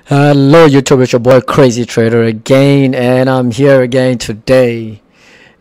Hello YouTube, it's your boy Crazy Trader again, and I'm here again today.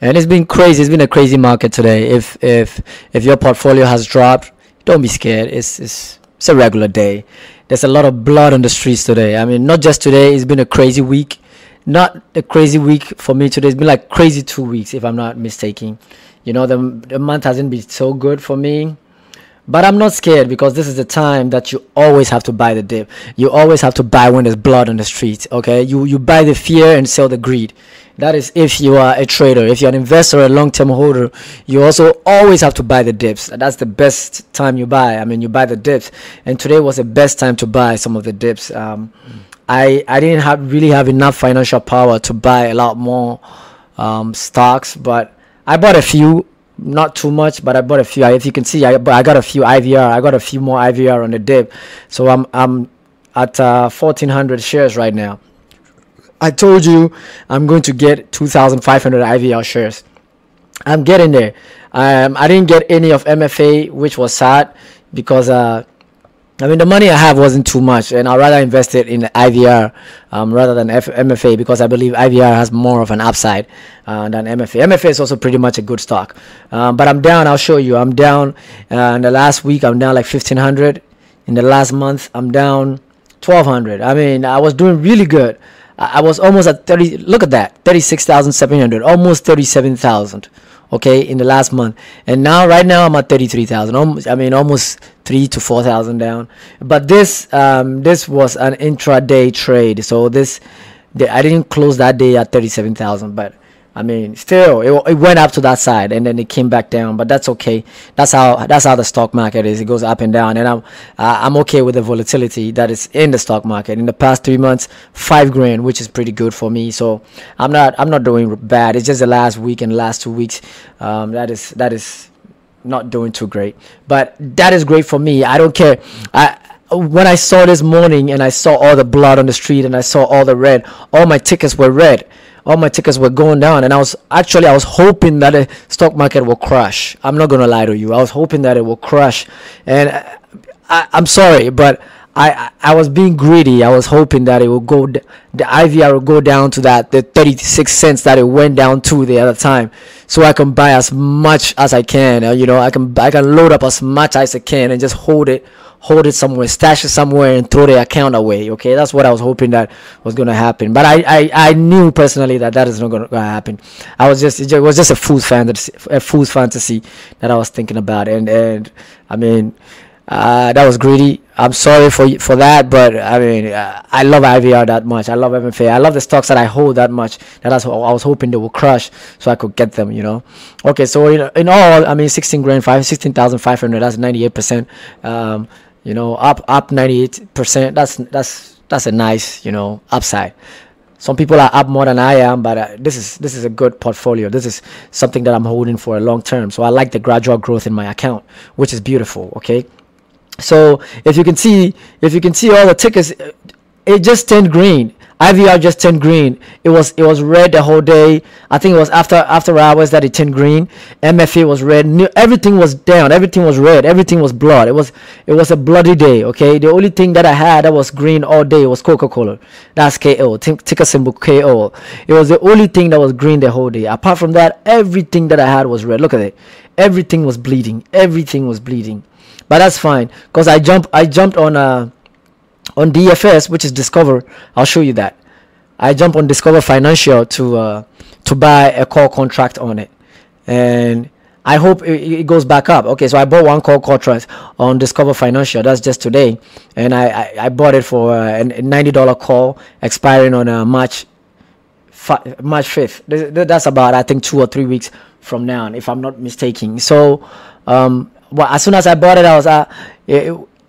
And it's been crazy. It's been a crazy market today. If your portfolio has dropped, don't be scared. It's a regular day. There's a lot of blood on the streets today. I mean, not just today. It's been a crazy week. Not a crazy week for me today. It's been like crazy 2 weeks, if I'm not mistaken. You know, the month hasn't been so good for me. But I'm not scared because this is the time that you always have to buy the dip. You always have to buy when there's blood on the streets, okay? You buy the fear and sell the greed. That is if you are a trader. If you're an investor or a long-term holder, you also always have to buy the dips. That's the best time you buy. I mean, you buy the dips. And today was the best time to buy some of the dips. I didn't really have enough financial power to buy a lot more stocks, but I bought a few. Not too much, but I bought a few. If you can see, I got a few IVR. I got a few more IVR on the dip, so I'm at 1,400 shares right now. I told you I'm going to get 2,500 IVR shares. I'm getting there. I didn't get any of MFA, which was sad because I mean, the money I have wasn't too much, and I'd rather invest it in IVR rather than MFA because I believe IVR has more of an upside than MFA. MFA is also pretty much a good stock. But I'm down. I'll show you. I'm down. In the last week, I'm down like 1,500. In the last month, I'm down 1,200. I mean, I was doing really good. I was almost at 30. Look at that. 36,700. Almost 37,000. Okay, in the last month, and right now I'm at 33,000. Almost 3,000 to 4,000 down. But this was an intraday trade, so I didn't close that day at 37,000. But I mean, still, it went up to that side, and then it came back down. But that's okay. That's how the stock market is. It goes up and down, and I'm okay with the volatility that is in the stock market. In the past 3 months, 5 grand, which is pretty good for me. So I'm not doing bad. It's just the last week and the last 2 weeks that is not doing too great. But that is great for me. I don't care. When I saw this morning and I saw all the blood on the street and I saw all the red, all my tickets were red. All my tickets were going down, and I was hoping that the stock market will crash. I'm not gonna lie to you. I was hoping that it will crash, and I'm sorry, but I was being greedy. I was hoping that it will go, the IVR will go down to the 36 cents that it went down to the other time, so I can buy as much as I can. You know, I can load up as much as I can and just hold it somewhere, stash it somewhere, and throw the account away. Okay, that's what I was hoping that was gonna happen. But I knew personally that is not gonna happen. It was just a fool's fantasy that I was thinking about, and I mean, that was greedy. I'm sorry for that, but I mean, I love IVR that much. I love MFA. I love the stocks that I hold that much. I was hoping they will crush so I could get them. You know. Okay, so in all, I mean, 16,500. That's 98%. You know, up 98%. That's a nice, you know, upside. Some people are up more than I am, but this is a good portfolio. This is something that I'm holding for a long term. So I like the gradual growth in my account, which is beautiful. Okay. So if you can see all the tickets, it just turned green. IVR just turned green. It was red the whole day. I think it was after hours that it turned green. MFA was red. Everything was down. Everything was red. Everything was blood. It was a bloody day. Okay. The only thing that I had that was green all day was Coca-Cola. That's KO. Ticker symbol KO. It was the only thing that was green the whole day. Apart from that, everything that I had was red. Look at it. Everything was bleeding. Everything was bleeding. But that's fine because I jumped on DFS, which is Discover. I'll show you that. I jumped on Discover Financial to buy a call contract on it, and I hope it goes back up. Okay, so I bought one call contract on Discover Financial. That's just today, and I bought it for a $90 call expiring on March 5th. That's about, I think, 2 or 3 weeks from now, if I'm not mistaken. So well, as soon as I bought it,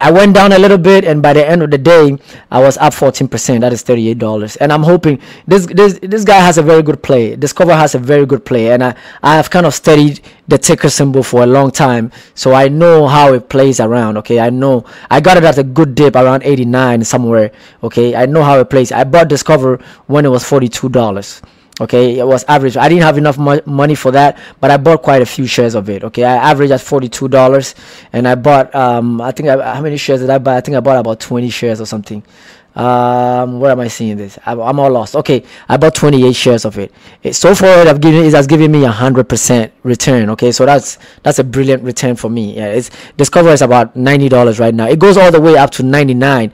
I went down a little bit, and by the end of the day, I was up 14%. That is $38. And I'm hoping this guy has a very good play. Discover has a very good play, and I have kind of studied the ticker symbol for a long time, so I know how it plays around. Okay, I know I got it at a good dip around 89 somewhere. Okay, I know how it plays. I bought Discover when it was $42. Okay, it was average. I didn't have enough money for that, but I bought quite a few shares of it. Okay, I averaged at $42, and I bought how many shares did I buy? I think I bought about 20 shares or something. Where am I seeing this? I'm all lost. Okay, I bought 28 shares of it. So far it has given me 100% return. Okay, so that's a brilliant return for me. Yeah, it's Discover is about $90 right now. It goes all the way up to 99.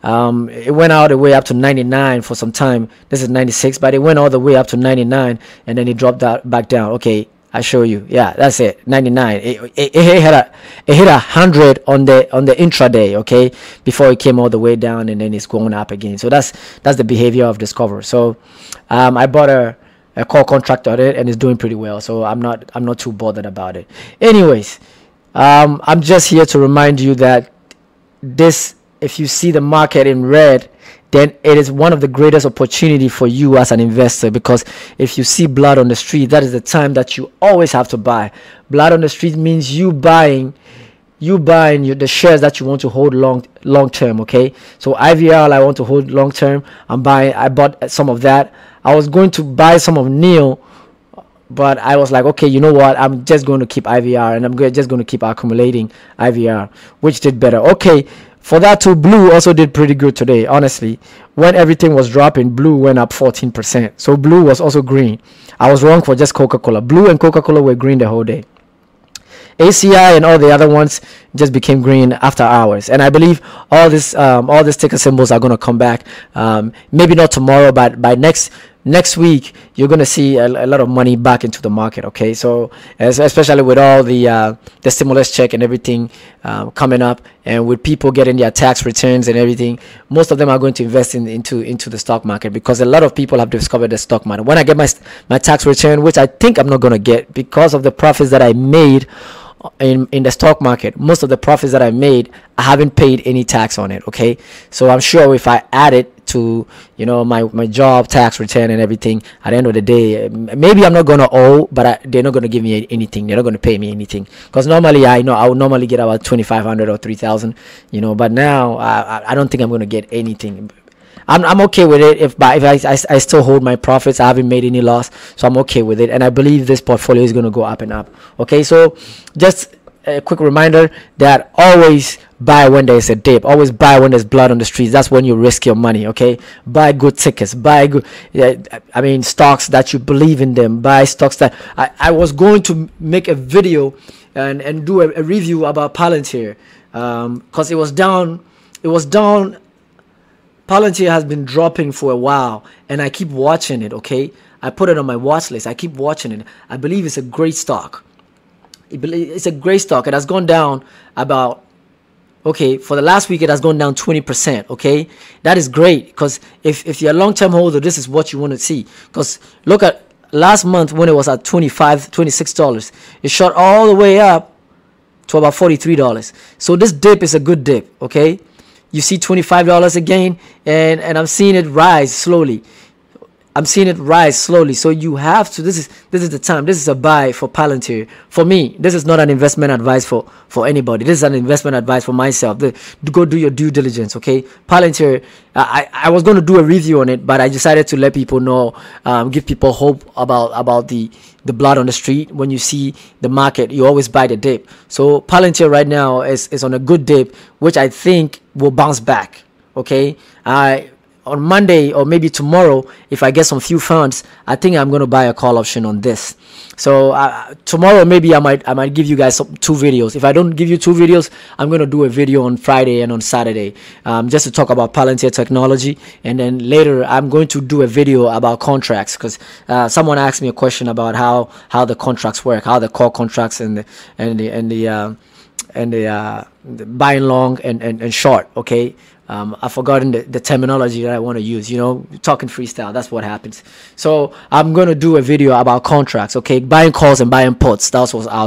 It went all the way up to 99 for some time. This is 96, but it went all the way up to 99 and then it dropped back down. Okay, I show you. Yeah, that's it. 99. It hit 100 on the intraday. Okay, before it came all the way down and then it's going up again. So that's the behavior of Discover. So I bought a call contract on it and it's doing pretty well. So I'm not too bothered about it. Anyways, I'm just here to remind you that if you see the market in red, then it is one of the greatest opportunity for you as an investor, because if you see blood on the street, that is the time that you always have to buy. Blood on the street means you buying the shares that you want to hold long term. Okay, so IVR I want to hold long term. I bought some of that. I was going to buy some of NEO, but I was like, okay, you know what, I'm just going to keep IVR and I'm just going to keep accumulating IVR, which did better. Okay, for that too, Blue also did pretty good today. Honestly, when everything was dropping, Blue went up 14%. So Blue was also green. I was wrong for just Coca-Cola. Blue and Coca-Cola were green the whole day. ACI and all the other ones just became green after hours, and I believe all these ticker symbols are going to come back. Maybe not tomorrow, but by next week you're going to see a lot of money back into the market. Okay, so especially with all the stimulus check and everything coming up, and with people getting their tax returns and everything, most of them are going to invest into the stock market, because a lot of people have discovered the stock market. When I get my tax return, which I think I'm not going to get because of the profits that I made in the stock market, most of the profits that I made, I haven't paid any tax on it. Okay, so I'm sure if I add it to my job tax return and everything, at the end of the day, maybe I'm not gonna owe, but they're not gonna give me anything. They're not gonna pay me anything, because normally I would normally get about 2,500 or 3,000, but now I don't think I'm gonna get anything. I'm okay with it if I still hold my profits. I haven't made any loss, so I'm okay with it, and I believe this portfolio is going to go up and up. Okay, so just a quick reminder that always buy when there's a dip. Always buy when there's blood on the streets. That's when you risk your money. Okay, buy good tickets, buy good stocks that you believe in them. Buy stocks that I was going to make a video and do a review about Palantir, because it was down. Palantir has been dropping for a while, and I keep watching it. Okay, I put it on my watch list. I keep watching it. I believe it's a great stock. It's a great stock. It has gone down about, for the last week it has gone down 20%. Okay, that is great, because if you're a long-term holder, this is what you want to see. Because look at last month when it was at $26, it shot all the way up to about $43. So this dip is a good dip. Okay, you see $25 again, and I'm seeing it rise slowly. So you have to, this is the time. This is a buy for Palantir. For me, this is not an investment advice for anybody. This is an investment advice for myself. Go do your due diligence. Okay, Palantir, I was going to do a review on it, but I decided to let people know, give people hope about the blood on the street. When you see the market, you always buy the dip. So Palantir right now is on a good dip, which I think will bounce back. Okay, on Monday or maybe tomorrow, if I get some few funds, I think I'm going to buy a call option on this. So tomorrow maybe I might give you guys two videos. If I don't give you two videos, I'm going to do a video on Friday and on Saturday, just to talk about Palantir technology, and then later I'm going to do a video about contracts, because someone asked me a question about how the contracts work, how the call contracts and the buying long and short. Okay, I've forgotten the terminology that I want to use. Talking freestyle, that's what happens. So I'm going to do a video about contracts. Okay, buying calls and buying puts. That's what I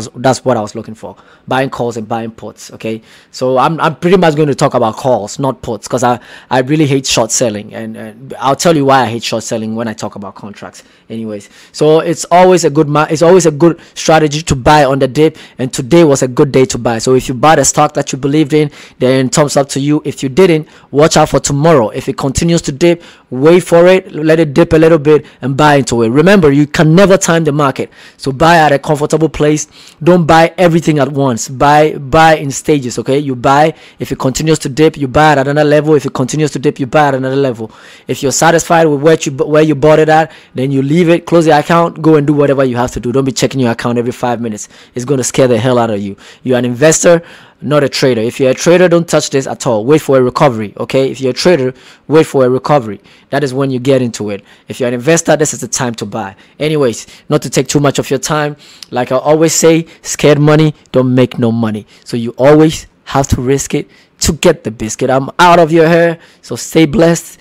was looking for. Buying calls and buying puts. Okay, so I'm pretty much going to talk about calls, not puts, because I really hate short selling, and I'll tell you why I hate short selling when I talk about contracts. Anyways, so it's always a good strategy to buy on the dip, and today was a good day to buy. So if you bought a stock that you believed in, then thumbs up to you. If you didn't, watch out for tomorrow. If it continues to dip, wait for it, let it dip a little bit and buy into it. Remember, you can never time the market, so buy at a comfortable place. Don't buy everything at once. Buy in stages. Okay, you buy if it continues to dip, you buy at another level. If it continues to dip, you buy at another level. If you're satisfied with where you bought it at, then you leave it, close your account, go and do whatever you have to do. Don't be checking your account every 5 minutes. It's going to scare the hell out of you. You're an investor, not a trader. If you're a trader, don't touch this at all. Wait for a recovery. Okay, if you're a trader, wait for a recovery. That is when you get into it. If you're an investor, this is the time to buy. Anyways, not to take too much of your time, like I always say, scared money don't make no money. So you always have to risk it to get the biscuit. I'm out of your hair, so stay blessed,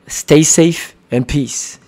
stay safe, and peace.